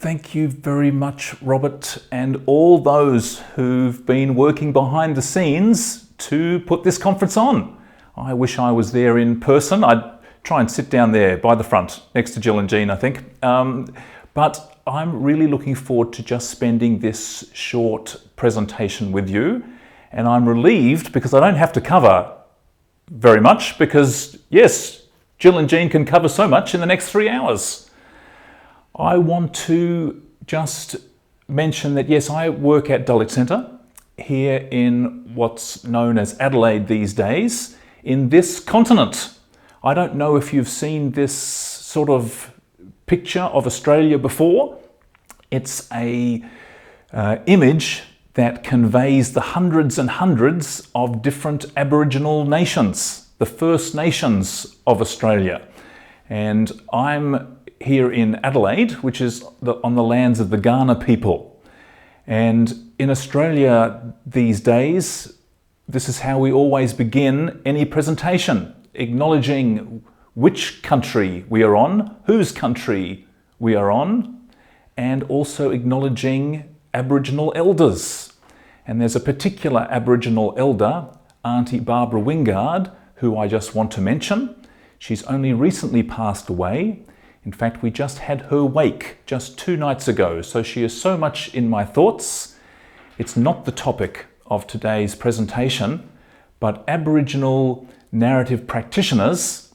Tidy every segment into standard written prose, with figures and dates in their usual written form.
Thank you very much, Robert, and all those who've been working behind the scenes to put this conference on. I wish I was there in person. I'd try and sit down there by the front, next to Jill and Jean, I think. But I'm really looking forward to just spending this short presentation with you. And I'm relieved because I don't have to cover very much because, yes, Jill and Jean can cover so much in the next 3 hours. I want to just mention that, yes, I work at Dulwich Centre here in what's known as Adelaide these days, in this continent. I don't know if you've seen this sort of picture of Australia before. It's a image that conveys the hundreds and hundreds of different Aboriginal nations, the First Nations of Australia. And I'm here in Adelaide, which is on the lands of the Kaurna people. And in Australia these days, this is how we always begin any presentation, acknowledging which country we are on, whose country we are on, and also acknowledging Aboriginal elders. And there's a particular Aboriginal elder, Auntie Barbara Wingard, who I just want to mention. She's only recently passed away. In fact, we just had her wake just 2 nights ago, so she is so much in my thoughts. It's not the topic of today's presentation, but Aboriginal narrative practitioners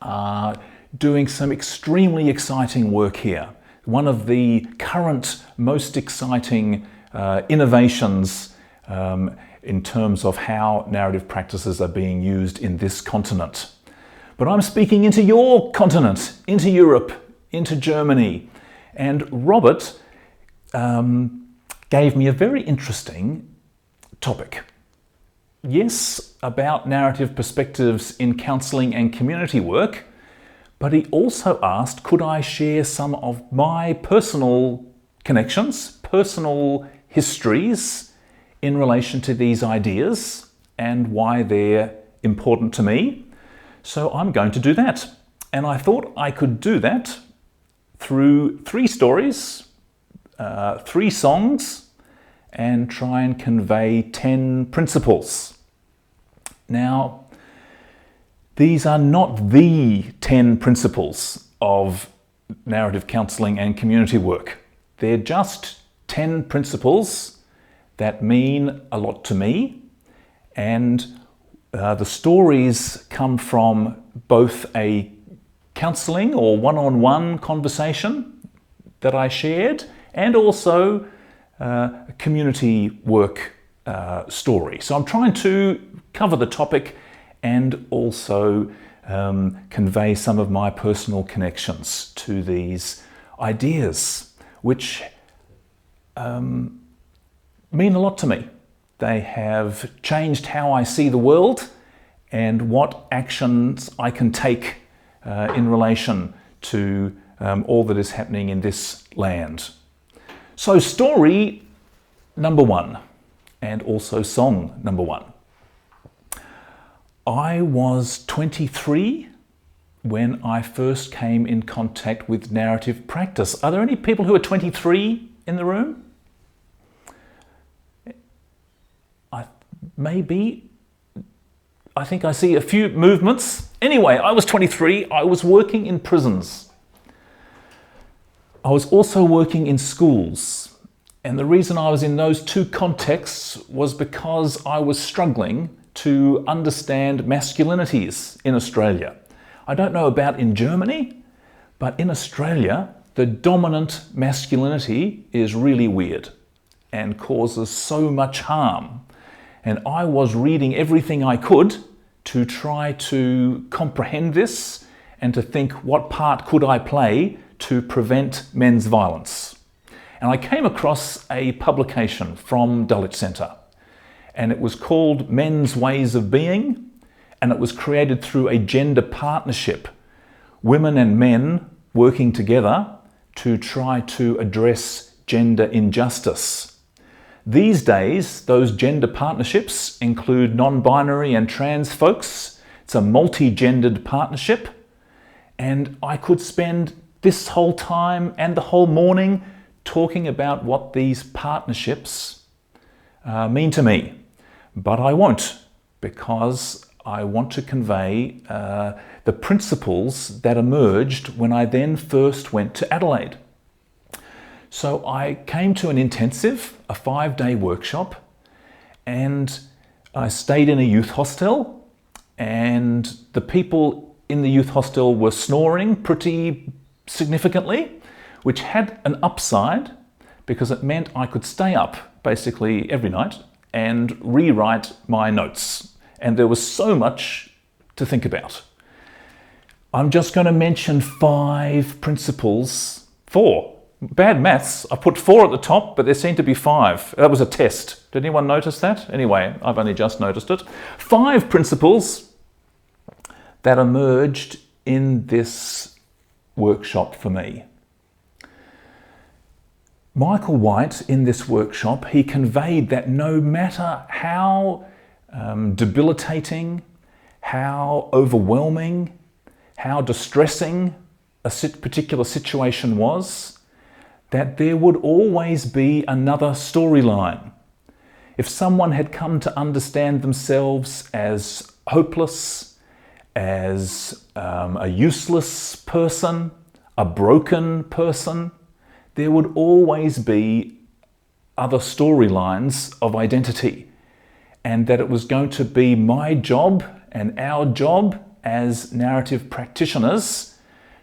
are doing some extremely exciting work here. One of the current most exciting innovations in terms of how narrative practices are being used in this continent. But I'm speaking into your continent, into Europe, into Germany. And Robert gave me a very interesting topic. Yes, about narrative perspectives in counselling and community work, but he also asked, could I share some of my personal connections, personal histories in relation to these ideas and why they're important to me. So I'm going to do that. And I thought I could do that through 3 stories, 3 songs, and try and convey 10 principles. Now, these are not the 10 principles of narrative counselling and community work. They're just 10 principles that mean a lot to me, and the stories come from both a counselling or one-on-one conversation that I shared and also a community work story. So I'm trying to cover the topic and also convey some of my personal connections to these ideas, which mean a lot to me. They have changed how I see the world and what actions I can take in relation to all that is happening in this land. So story number 1, and also song number 1. I was 23 when I first came in contact with narrative practice. Are there any people who are 23 in the room? Maybe. I think I see a few movements. Anyway, I was 23. I was working in prisons. I was also working in schools. And the reason I was in those 2 contexts was because I was struggling to understand masculinities in Australia. I don't know about in Germany, but in Australia, the dominant masculinity is really weird and causes so much harm. And I was reading everything I could to try to comprehend this and to think, what part could I play to prevent men's violence? And I came across a publication from Dulwich Centre, and it was called Men's Ways of Being, and it was created through a gender partnership, women and men working together to try to address gender injustice. These days, those gender partnerships include non-binary and trans folks. It's a multi-gendered partnership. And I could spend this whole time and the whole morning talking about what these partnerships mean to me, but I won't, because I want to convey the principles that emerged when I then first went to Adelaide. So I came to an intensive, a 5-day workshop, and I stayed in a youth hostel, and the people in the youth hostel were snoring pretty significantly, which had an upside because it meant I could stay up basically every night and rewrite my notes. And there was so much to think about. I'm just going to mention 5 principles. 4. Bad maths. I put 4 at the top, but there seemed to be 5. That was a test. Did anyone notice that? Anyway, I've only just noticed it. 5 principles that emerged in this workshop for me. Michael White, in this workshop, he conveyed that no matter how debilitating, how overwhelming, how distressing a particular situation was, that there would always be another storyline. If someone had come to understand themselves as hopeless, as a useless person, a broken person, there would always be other storylines of identity, and that it was going to be my job and our job as narrative practitioners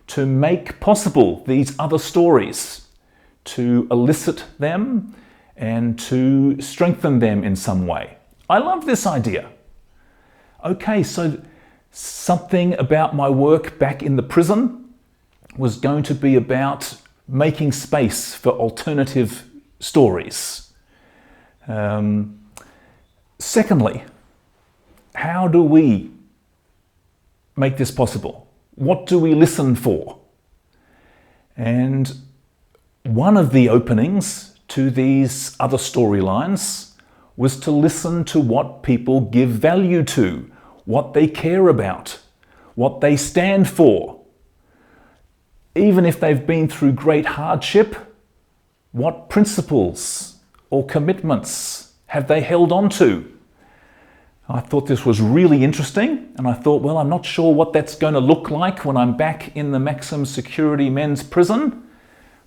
to make possible these other stories, to elicit them and to strengthen them in some way. I love this idea. Okay, so something about my work back in the prison was going to be about making space for alternative stories. Secondly, how do we make this possible? What do we listen for? And one of the openings to these other storylines was to listen to what people give value to, what they care about, what they stand for. Even if they've been through great hardship, what principles or commitments have they held on to? I thought this was really interesting, and I thought, well, I'm not sure what that's going to look like when I'm back in the maximum security men's prison,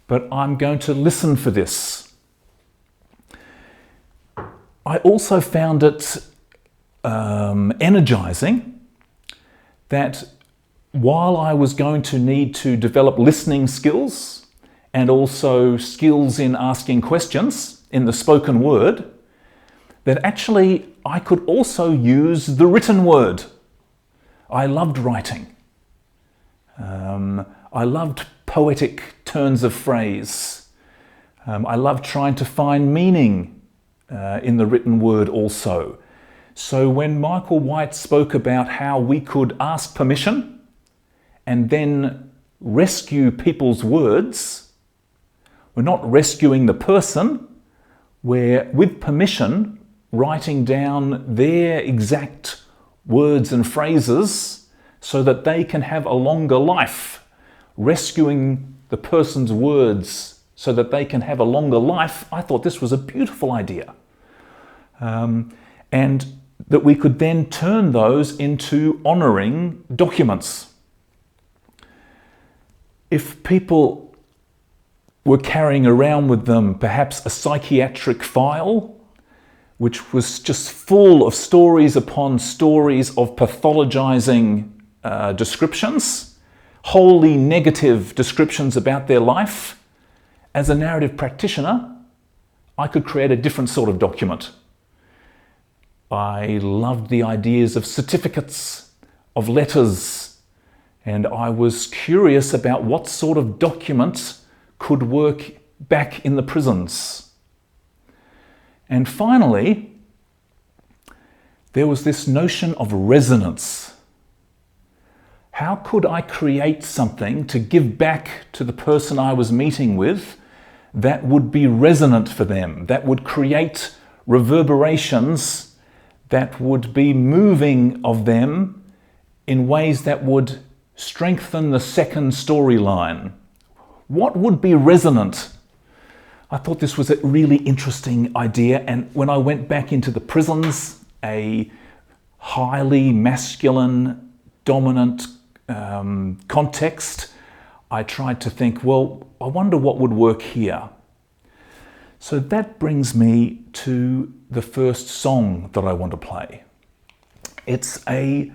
but I'm going to listen for this. I also found it energizing that while I was going to need to develop listening skills and also skills in asking questions in the spoken word, that actually I could also use the written word. I loved writing. I loved poetic turns of phrase. I loved trying to find meaning in the written word also. So when Michael White spoke about how we could ask permission and then rescue people's words, we're not rescuing the person, we're, with permission, writing down their exact words and phrases so that they can have a longer life, rescuing the person's words so that they can have a longer life. I thought this was a beautiful idea. And that we could then turn those into honouring documents. If people were carrying around with them perhaps a psychiatric file, which was just full of stories upon stories of pathologizing descriptions, wholly negative descriptions about their life, as a narrative practitioner, I could create a different sort of document. I loved the ideas of certificates, of letters, and I was curious about what sort of documents could work back in the prisons. And finally, there was this notion of resonance. How could I create something to give back to the person I was meeting with that would be resonant for them, that would create reverberations, that would be moving of them in ways that would strengthen the second storyline? What would be resonant? I thought this was a really interesting idea, and when I went back into the prisons, a highly masculine, dominant context, I tried to think, well, I wonder what would work here. So that brings me to the first song that I want to play. It's a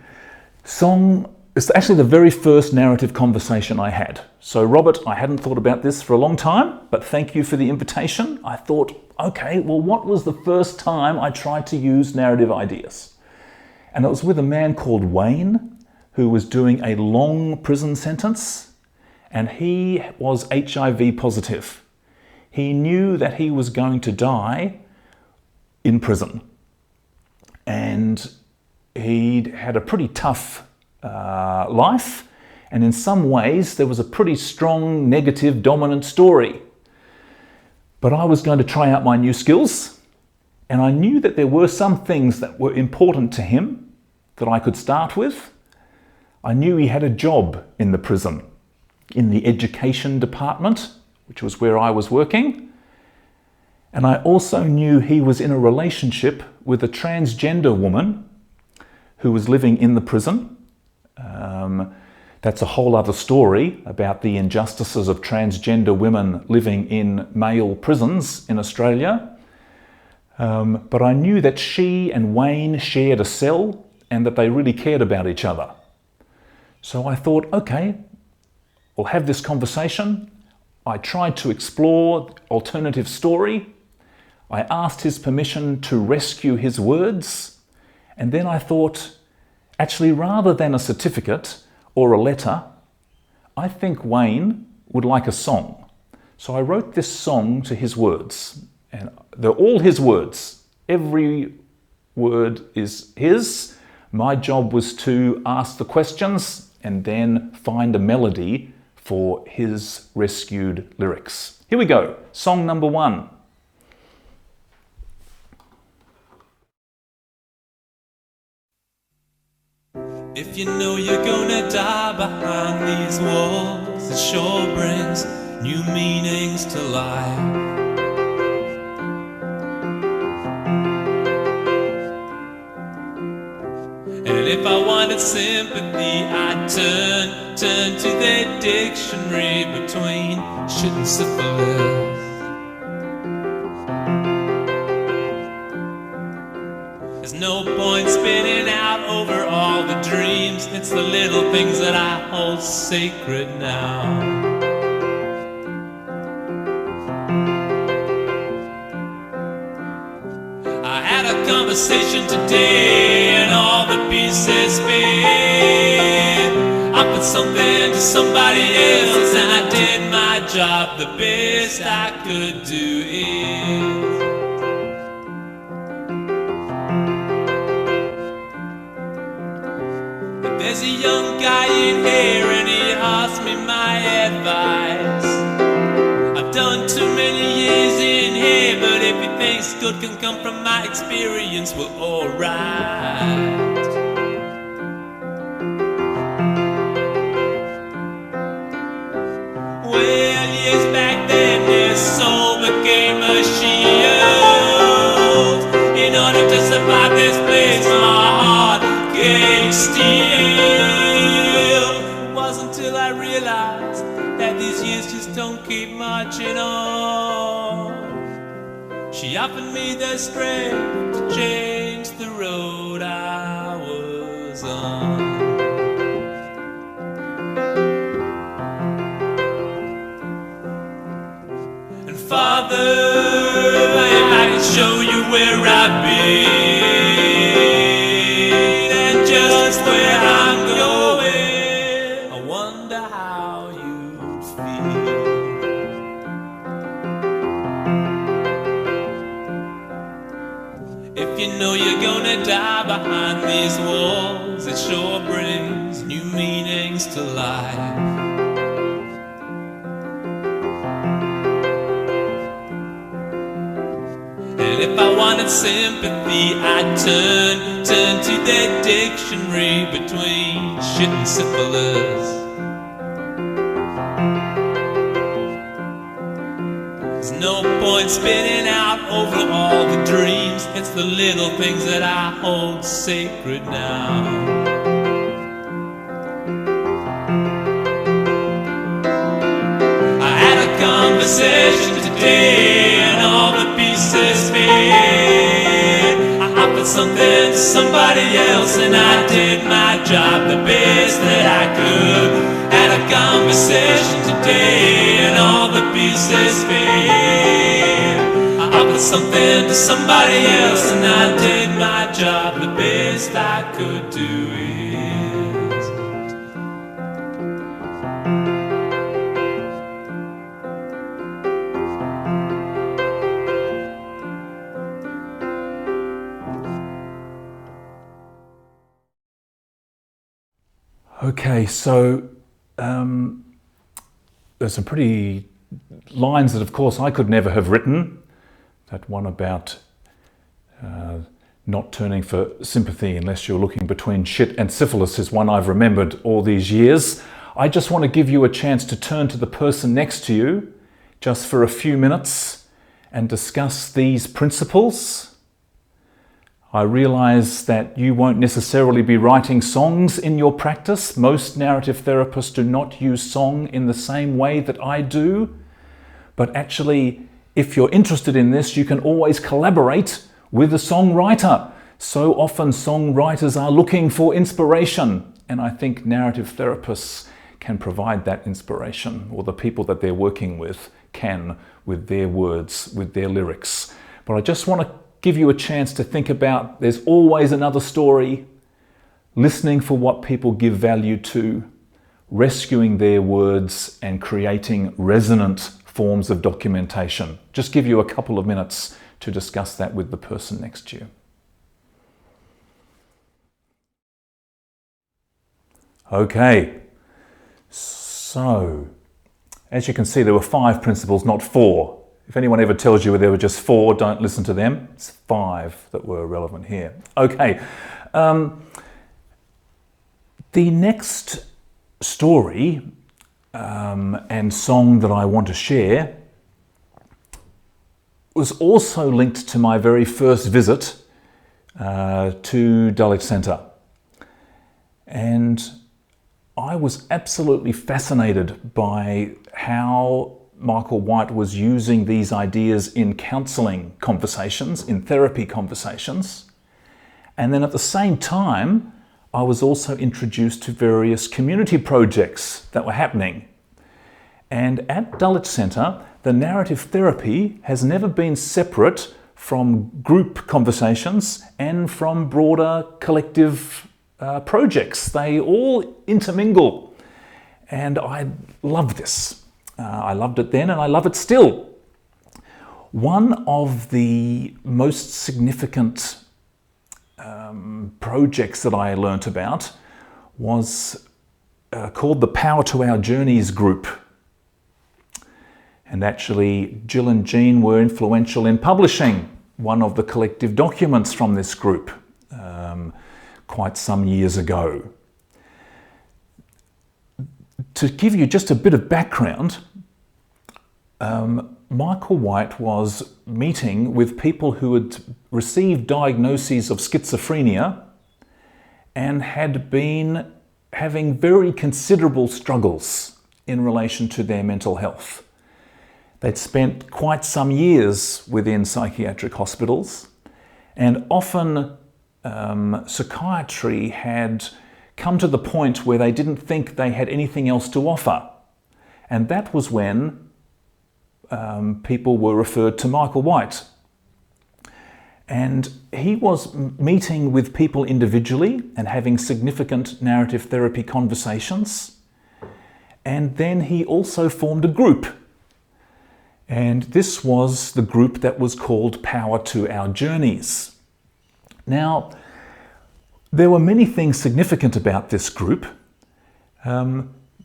song, it's actually the very first narrative conversation I had. So Robert, I hadn't thought about this for a long time, but thank you for the invitation. I thought, okay, well, what was the first time I tried to use narrative ideas? And it was with a man called Wayne, who was doing a long prison sentence, and he was HIV positive. He knew that he was going to die in prison, and he'd had a pretty tough life, and in some ways there was a pretty strong negative dominant story. But I was going to try out my new skills, and I knew that there were some things that were important to him that I could start with. I knew he had a job in the prison, in the education department, which was where I was working. And I also knew he was in a relationship with a transgender woman who was living in the prison. That's a whole other story about the injustices of transgender women living in male prisons in Australia. But I knew that she and Wayne shared a cell and that they really cared about each other. So I thought, okay, we'll have this conversation. I tried to explore alternative story. I asked his permission to rescue his words. And then I thought, actually, rather than a certificate or a letter, I think Wayne would like a song. So I wrote this song to his words. And they're all his words. Every word is his. My job was to ask the questions and then find a melody for his rescued lyrics. Here we go, song number 1. If you know you're gonna die behind these walls, it sure brings new meanings to life. And if I wanted sympathy, I'd turn to the dictionary between shit and syphilis. There's no point spinning out over all the dreams. It's the little things that I hold sacred now. I had a conversation today and all the pieces fit. I put something to somebody else and I did my job the best I could do it. There's a young guy in here and he asked me my advice. I've done too many years in here, but if he thinks good can come from my experience, well, alright. Well, years back then his soul became a shield. In order to survive this place, my heart gave steel. It wasn't till I realized that these years just don't keep marching on. She offered me the strength to change the road I was on. And Father, if I could show you where I've been and just where I'm going, I wonder how you'd feel. If you know you're gonna die behind these walls, it sure brings new meanings to life. And if I wanted sympathy, I'd turn to the dictionary between shit and syphilis. There's no point spinning out over all the dreams. It's the little things that I hold sacred now. I had a conversation today and all the pieces fit. I offered something to somebody else and I did my job the best that I could. Had a conversation today and all the pieces fit. I offered something to somebody else and I did my job the best I could do it. Okay, so there's some pretty lines that, of course, I could never have written. That one about not turning for sympathy unless you're looking between shit and syphilis is one I've remembered all these years. I just want to give you a chance to turn to the person next to you just for a few minutes and discuss these principles. I realize that you won't necessarily be writing songs in your practice. Most narrative therapists do not use song in the same way that I do. But actually, if you're interested in this, you can always collaborate with a songwriter. So often songwriters are looking for inspiration, and I think narrative therapists can provide that inspiration, or the people that they're working with can, with their words, with their lyrics. But I just want to give you a chance to think about, there's always another story, listening for what people give value to, rescuing their words and creating resonant forms of documentation. Just give you a couple of minutes to discuss that with the person next to you. Okay, so as you can see, there were 5 principles, not 4. If anyone ever tells you there were just 4, don't listen to them. It's 5 that were relevant here. Okay, the next story and song that I want to share was also linked to my very first visit to Dulwich Centre. And I was absolutely fascinated by how Michael White was using these ideas in counselling conversations, in therapy conversations. And then at the same time, I was also introduced to various community projects that were happening. And at Dulwich Centre, the narrative therapy has never been separate from group conversations and from broader collective projects. They all intermingle. And I love this. I loved it then and I love it still. One of the most significant projects that I learnt about was called the Power to Our Journeys group. And actually, Jill and Jean were influential in publishing one of the collective documents from this group quite some years ago. To give you just a bit of background, Michael White was meeting with people who had received diagnoses of schizophrenia and had been having very considerable struggles in relation to their mental health. They'd spent quite some years within psychiatric hospitals, and often psychiatry had come to the point where they didn't think they had anything else to offer. And that was when people were referred to Michael White. And he was meeting with people individually and having significant narrative therapy conversations. And then he also formed a group. And this was the group that was called Power to Our Journeys. Now, there were many things significant about this group.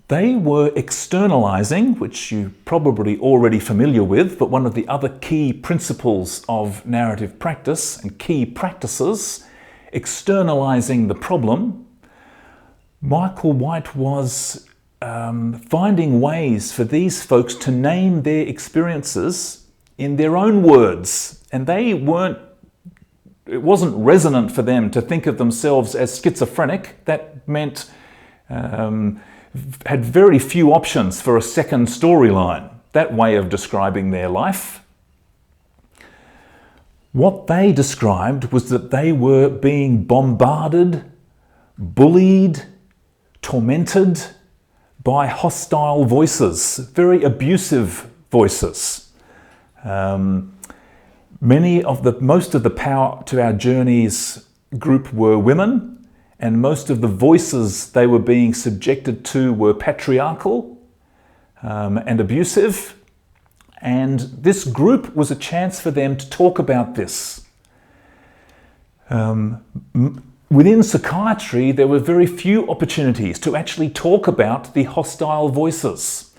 They were externalizing, which you're probably already familiar with, but one of the other key principles of narrative practice and key practices, externalizing the problem. Michael White was finding ways for these folks to name their experiences in their own words, and it wasn't resonant for them to think of themselves as schizophrenic. That meant had very few options for a second storyline, that way of describing their life. What they described was that they were being bombarded, bullied, tormented by hostile voices, very abusive voices. Most of the Power to Our Journeys group were women, and most of the voices they were being subjected to were patriarchal and abusive. And this group was a chance for them to talk about this. Within psychiatry, there were very few opportunities to actually talk about the hostile voices.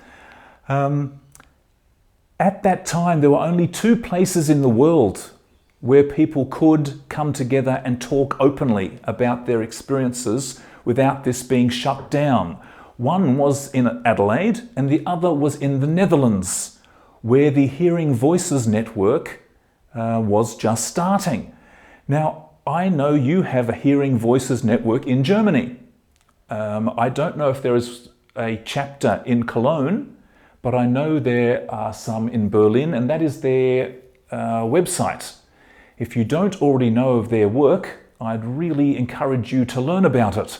At that time, there were only 2 places in the world where people could come together and talk openly about their experiences without this being shut down. One was in Adelaide and the other was in the Netherlands, where the Hearing Voices network was just starting. Now, I know you have a Hearing Voices network in Germany. I don't know if there is a chapter in Cologne, but I know there are some in Berlin, and that is their website. If you don't already know of their work, I'd really encourage you to learn about it,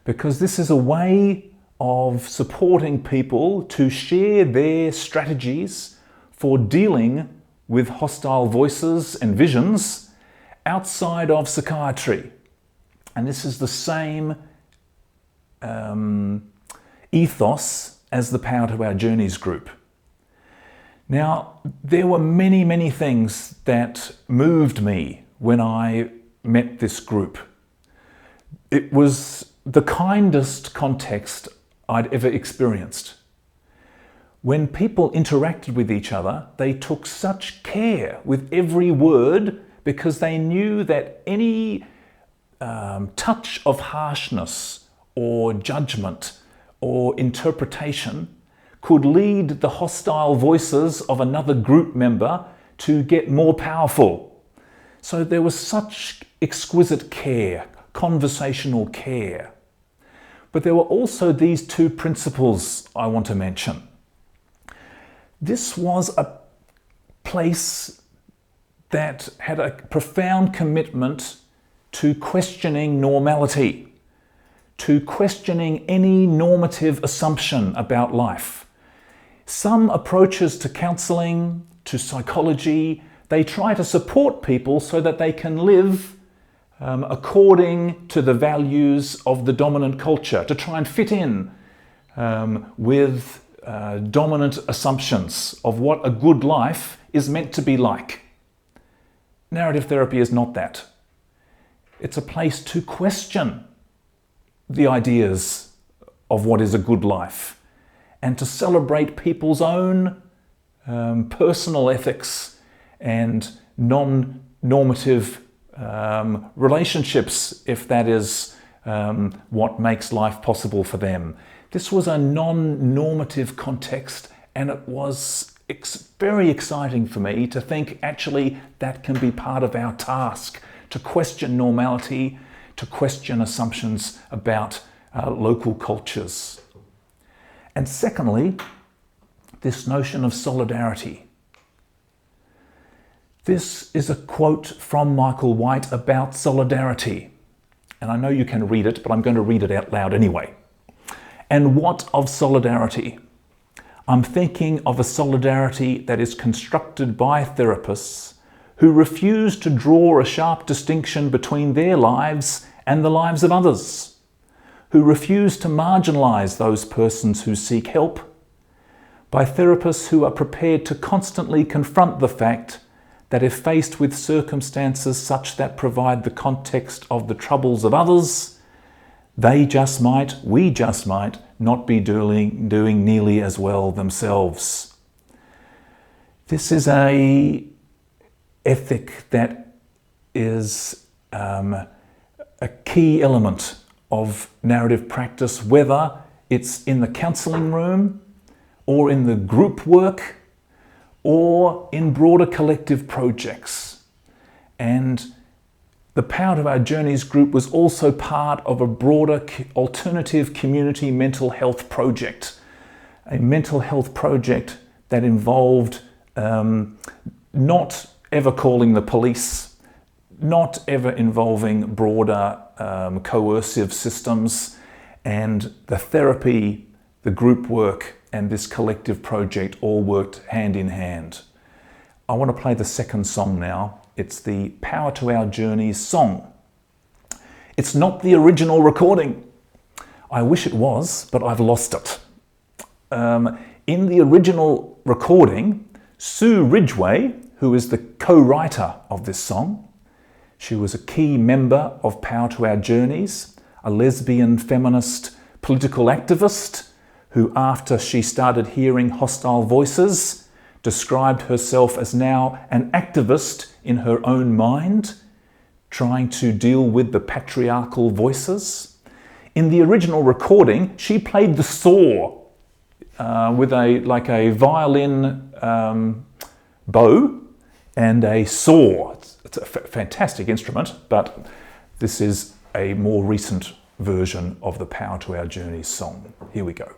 because this is a way of supporting people to share their strategies for dealing with hostile voices and visions outside of psychiatry. And this is the same ethos as the Power to Our Journeys group. Now, there were many, many things that moved me when I met this group. It was the kindest context I'd ever experienced. When people interacted with each other, they took such care with every word because they knew that any touch of harshness or judgment or interpretation could lead the hostile voices of another group member to get more powerful. So there was such exquisite care, conversational care. But there were also these 2 principles I want to mention. This was a place that had a profound commitment to questioning normality, to questioning any normative assumption about life. Some approaches to counselling, to psychology, they try to support people so that they can live according to the values of the dominant culture, to try and fit in with dominant assumptions of what a good life is meant to be like. Narrative therapy is not that. It's a place to question the ideas of what is a good life and to celebrate people's own personal ethics and non-normative relationships, if that is what makes life possible for them. This was a non-normative context, and it was very exciting for me to think actually that can be part of our task, to question normality, to question assumptions about local cultures. And secondly, this notion of solidarity. This is a quote from Michael White about solidarity. And I know you can read it, but I'm going to read it out loud anyway. And what of solidarity? I'm thinking of a solidarity that is constructed by therapists who refuse to draw a sharp distinction between their lives and the lives of others, who refuse to marginalize those persons who seek help, by therapists who are prepared to constantly confront the fact that if faced with circumstances such that provide the context of the troubles of others, we just might not be doing nearly as well themselves. This is a ethic that is a key element of narrative practice, whether it's in the counselling room or in the group work or in broader collective projects. And the Power to Our Journeys group was also part of a broader alternative community mental health project, a mental health project that involved not ever calling the police, not ever involving broader coercive systems, and the therapy, the group work, and this collective project all worked hand in hand. I want to play the second song now. It's the Power to Our Journeys song. It's not the original recording. I wish it was, but I've lost it. In the original recording, Sue Ridgway, who is the co-writer of this song, she was a key member of Power to Our Journeys, a lesbian feminist political activist who, after she started hearing hostile voices, described herself as now an activist in her own mind, trying to deal with the patriarchal voices. In the original recording, she played the saw with a violin bow and a saw. It's a fantastic instrument, but this is a more recent version of the Power to Our Journeys song. Here we go.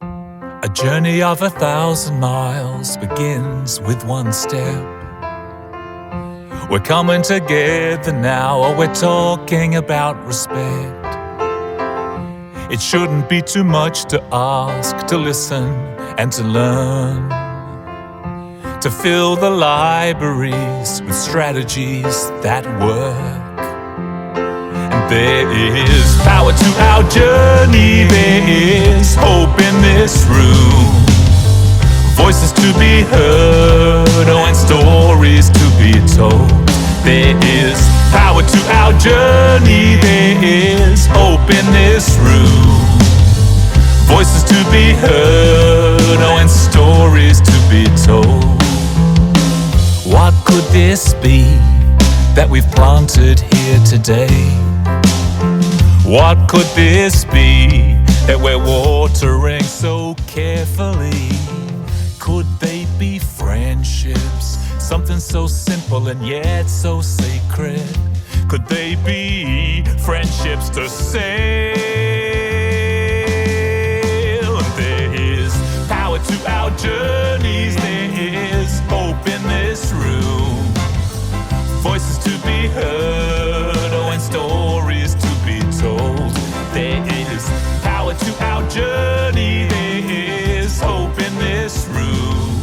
A journey of 1,000 miles begins with one step. We're coming together now, or we're talking about respect. It shouldn't be too much to ask, to listen and to learn, to fill the libraries with strategies that work. And there is power to our journey, there is hope in this room, voices to be heard, oh, and stories to be told. There is power to our journey, there is hope in this room, voices to be heard, oh, and stories to be told. What could this be that we've planted here today? What could this be that we're watering so carefully? Could they be friendships? Something so simple and yet so sacred. Could they be friendships to sail? And there is power to our journeys, there is hope in this room, voices to be heard, oh, and stories to be told. There is power to our journey, there is hope in this room,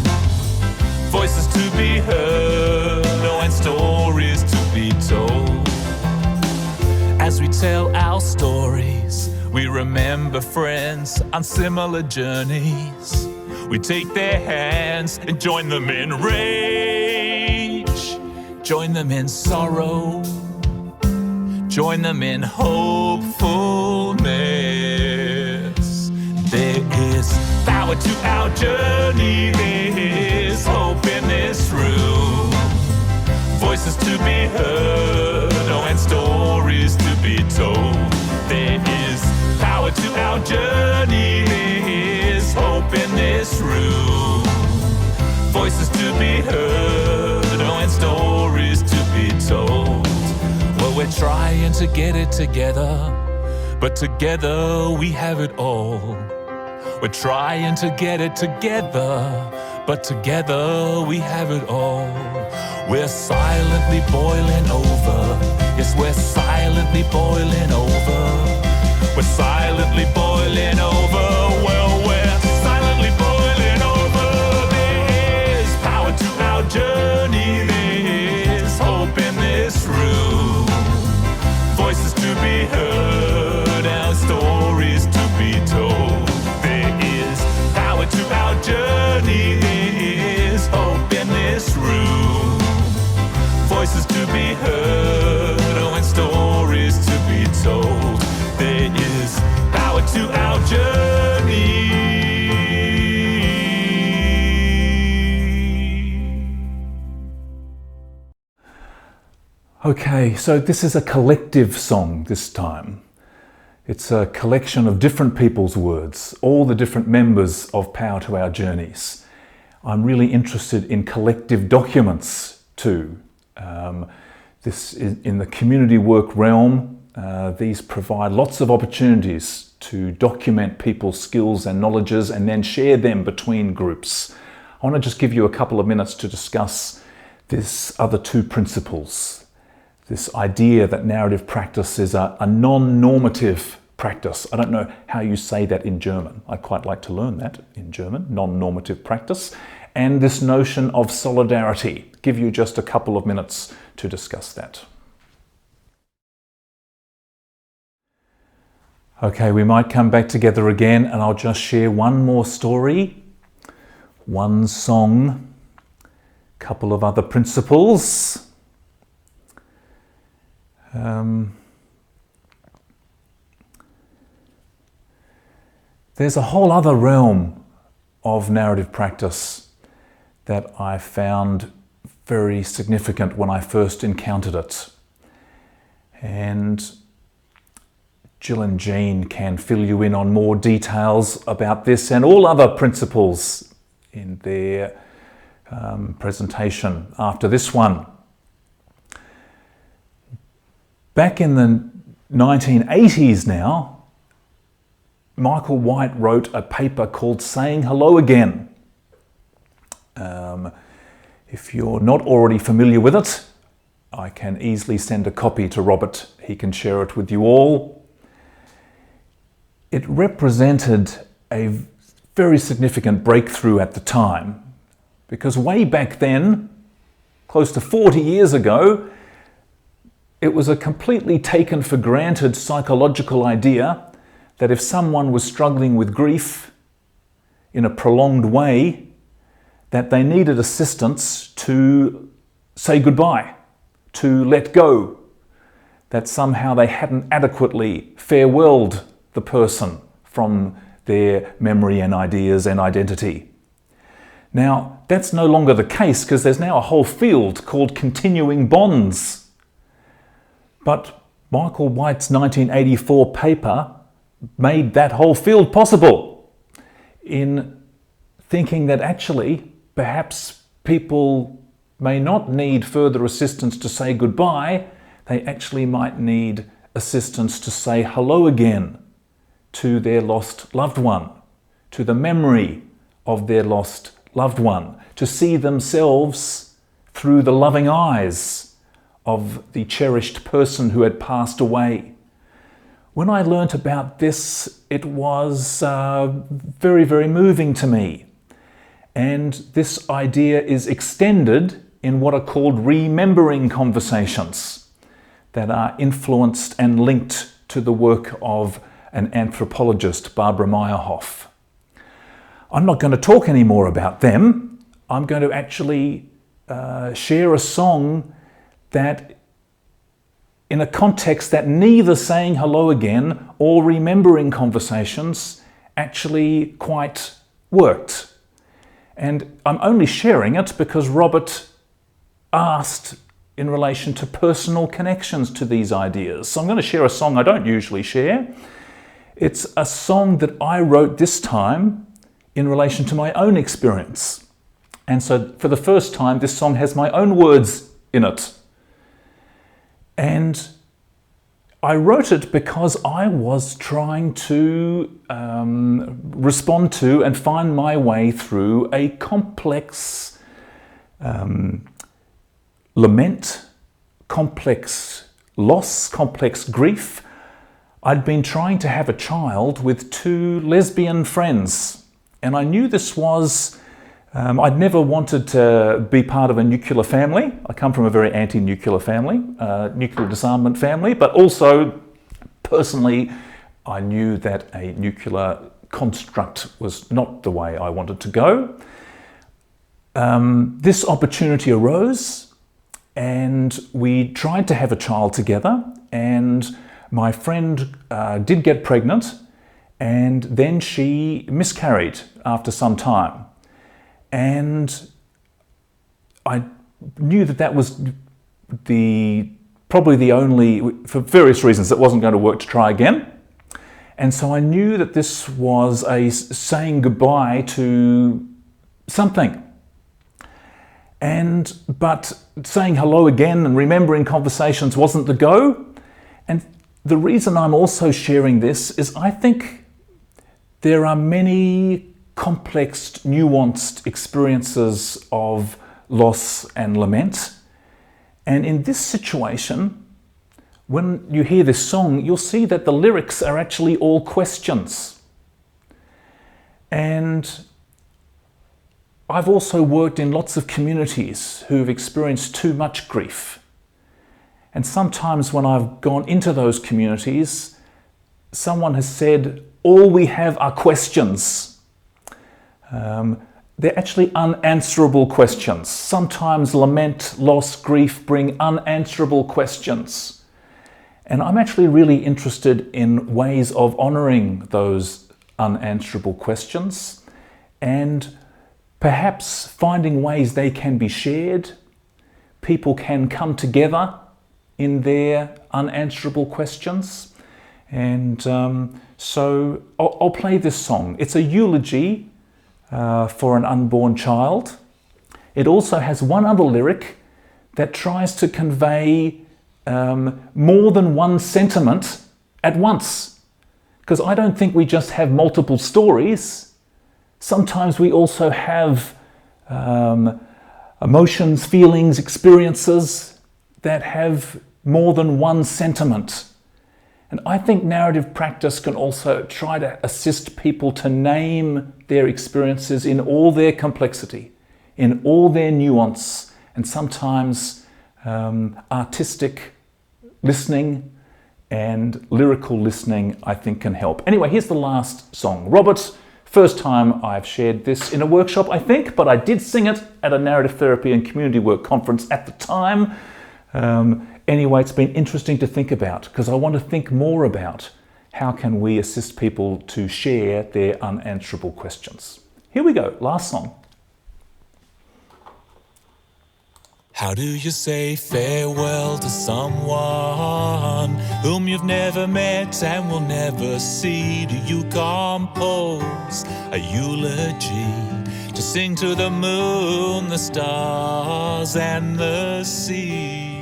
voices to be heard, oh, and stories to be told. As we tell our stories, we remember friends on similar journeys. We take their hands and join them in rage, join them in sorrow, join them in hopefulness. There is power to our journey, there is hope in this room, voices to be heard, oh, and stories to be told. There is power to our journey, there is hope in this room, voices to be heard, oh, and stories to be told. Well, we're trying to get it together, but together we have it all. We're trying to get it together, but together we have it all. We're silently boiling over. Yes, we're silently boiling over. We're silently boiling over. Well, we're silently boiling over. There is power to our journey. There is hope in this room. Voices to be heard, our stories to be told. There is power to our journey. There is hope in this room, voices to be heard, oh, and stories to be told. There is power to our journey. Okay, so this is a collective song this time. It's a collection of different people's words, all the different members of Power to Our Journeys. I'm really interested in collective documents too. This is in the community work realm. These provide lots of opportunities to document people's skills and knowledges and then share them between groups. I want to just give you a couple of minutes to discuss this other two principles. This idea that narrative practice is a non-normative practice. I don't know how you say that in German. I'd quite like to learn that in German, non-normative practice. And this notion of solidarity. Give you just a couple of minutes to discuss that. Okay, we might come back together again and I'll just share one more story, one song, a couple of other principles. There's a whole other realm of narrative practice that I found very significant when I first encountered it. And Jill and Jean can fill you in on more details about this and all other principles in their presentation after this one. Back in the 1980s now, Michael White wrote a paper called Saying Hello Again. If you're not already familiar with it, I can easily send a copy to Robert. He can share it with you all. It represented a very significant breakthrough at the time, because way back then, close to 40 years ago, it was a completely taken for granted psychological idea that if someone was struggling with grief in a prolonged way, that they needed assistance to say goodbye, to let go, that somehow they hadn't adequately farewelled the person from their memory and ideas and identity. Now, that's no longer the case because there's now a whole field called continuing bonds. But Michael White's 1984 paper made that whole field possible in thinking that actually perhaps people may not need further assistance to say goodbye, they actually might need assistance to say hello again to their lost loved one, to the memory of their lost loved one, to see themselves through the loving eyes of the cherished person who had passed away. When I learnt about this, it was very, very moving to me. And this idea is extended in what are called remembering conversations that are influenced and linked to the work of an anthropologist, Barbara Meyerhoff. I'm not going to talk any more about them. I'm going to actually share a song that, in a context that neither saying hello again or remembering conversations actually quite worked. And I'm only sharing it because Robert asked in relation to personal connections to these ideas. So I'm going to share a song I don't usually share. It's a song that I wrote this time in relation to my own experience. And so for the first time, this song has my own words in it. And I wrote it because I was trying to respond to and find my way through a complex lament, complex loss, complex grief. I'd been trying to have a child with two lesbian friends, and I knew this was I'd never wanted to be part of a nuclear family. I come from a very anti-nuclear family, nuclear disarmament family, but also personally, I knew that a nuclear construct was not the way I wanted to go. This opportunity arose and we tried to have a child together, and my friend did get pregnant, and then she miscarried after some time. And I knew that that was probably the only, for various reasons, it wasn't going to work to try again. And so I knew that this was a saying goodbye to something. But saying hello again and remembering conversations wasn't the go. And the reason I'm also sharing this is I think there are many complex, nuanced experiences of loss and lament. And in this situation, when you hear this song, you'll see that the lyrics are actually all questions. And I've also worked in lots of communities who've experienced too much grief. And sometimes when I've gone into those communities, someone has said, all we have are questions. They're actually unanswerable questions. Sometimes lament, loss, grief bring unanswerable questions. And I'm actually really interested in ways of honouring those unanswerable questions and perhaps finding ways they can be shared. People can come together in their unanswerable questions. And so I'll play this song. It's a eulogy for an unborn child. It also has one other lyric that tries to convey more than one sentiment at once. Because I don't think we just have multiple stories. Sometimes we also have emotions, feelings, experiences that have more than one sentiment. And I think narrative practice can also try to assist people to name their experiences in all their complexity, in all their nuance, and sometimes artistic listening and lyrical listening, I think, can help. Anyway, here's the last song. Robert, first time I've shared this in a workshop, I think, but I did sing it at a narrative therapy and community work conference at the time. Anyway, it's been interesting to think about because I want to think more about how can we assist people to share their unanswerable questions. Here we go, last song. How do you say farewell to someone whom you've never met and will never see? Do you compose a eulogy to sing to the moon, the stars and the sea?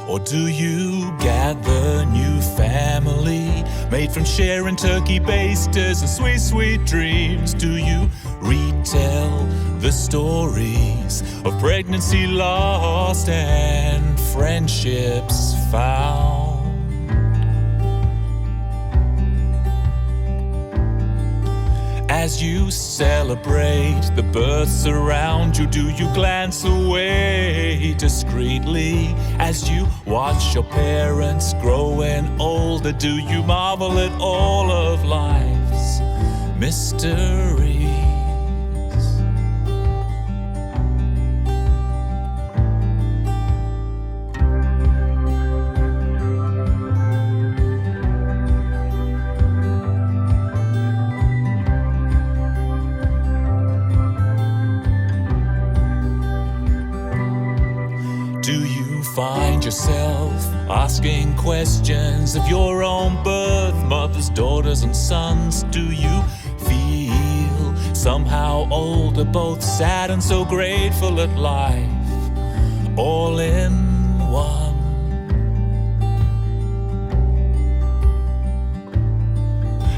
Or do you gather new family made from sharing turkey basters and sweet, sweet dreams? Do you retell the stories of pregnancy lost and friendships found? As you celebrate the births around you, do you glance away discreetly? As you watch your parents growing older, do you marvel at all of life's mysteries? Do you find yourself asking questions of your own birth, mothers, daughters and sons? Do you feel somehow older, both sad and so grateful at life, all in one?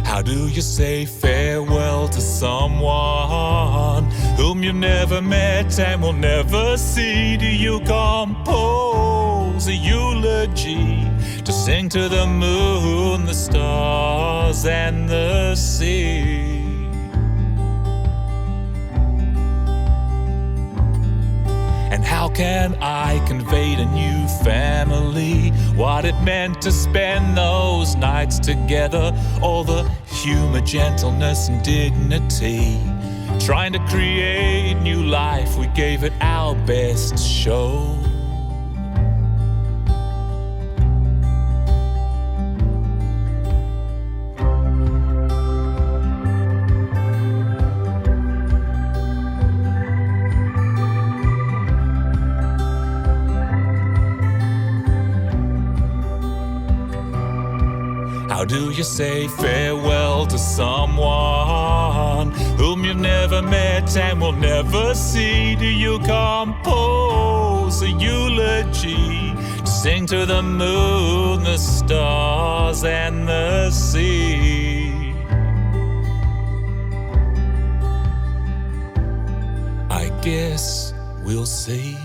How do you say farewell to someone whom you never met and will never see? Do you compose a eulogy to sing to the moon, the stars and the sea? And how can I convey to new family what it meant to spend those nights together? All the humor, gentleness and dignity, trying to create new life, we gave it our best show. Do you say farewell to someone whom you've never met and will never see? Do you compose a eulogy to sing to the moon, the stars and the sea? I guess we'll see.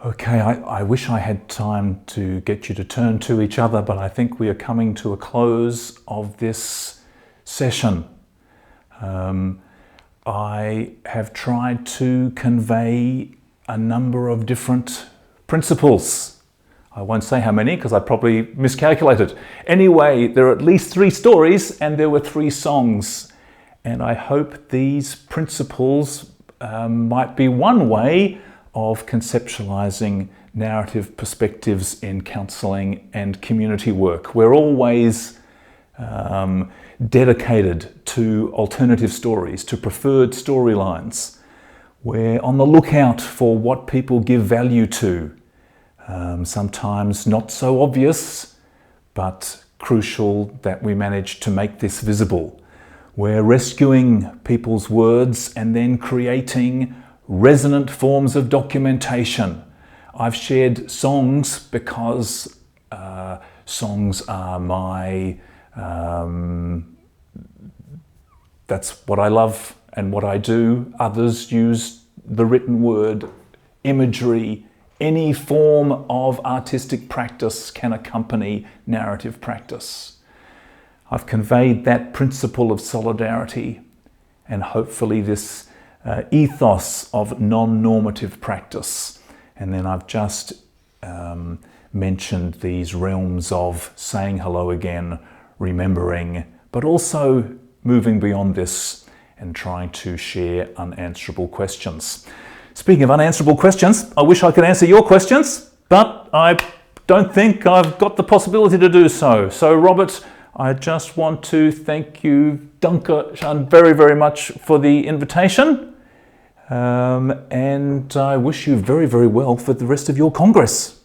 Okay, I wish I had time to get you to turn to each other, but I think we are coming to a close of this session. I have tried to convey a number of different principles. I won't say how many because I probably miscalculated. Anyway, there are at least 3 stories and there were 3 songs. And I hope these principles might be one way of conceptualizing narrative perspectives in counseling and community work. We're always dedicated to alternative stories, to preferred storylines. We're on the lookout for what people give value to. Sometimes not so obvious, but crucial that we manage to make this visible. We're rescuing people's words and then creating resonant forms of documentation. I've shared songs because songs are my... that's what I love and what I do. Others use the written word, imagery. Any form of artistic practice can accompany narrative practice. I've conveyed that principle of solidarity and hopefully this ethos of non-normative practice. And then I've just mentioned these realms of saying hello again, remembering, but also moving beyond this and trying to share unanswerable questions. Speaking of unanswerable questions, I wish I could answer your questions, but I don't think I've got the possibility to do so. So Robert, I just want to thank you, danke schön, very, very much for the invitation. And I wish you very, very well for the rest of your Congress.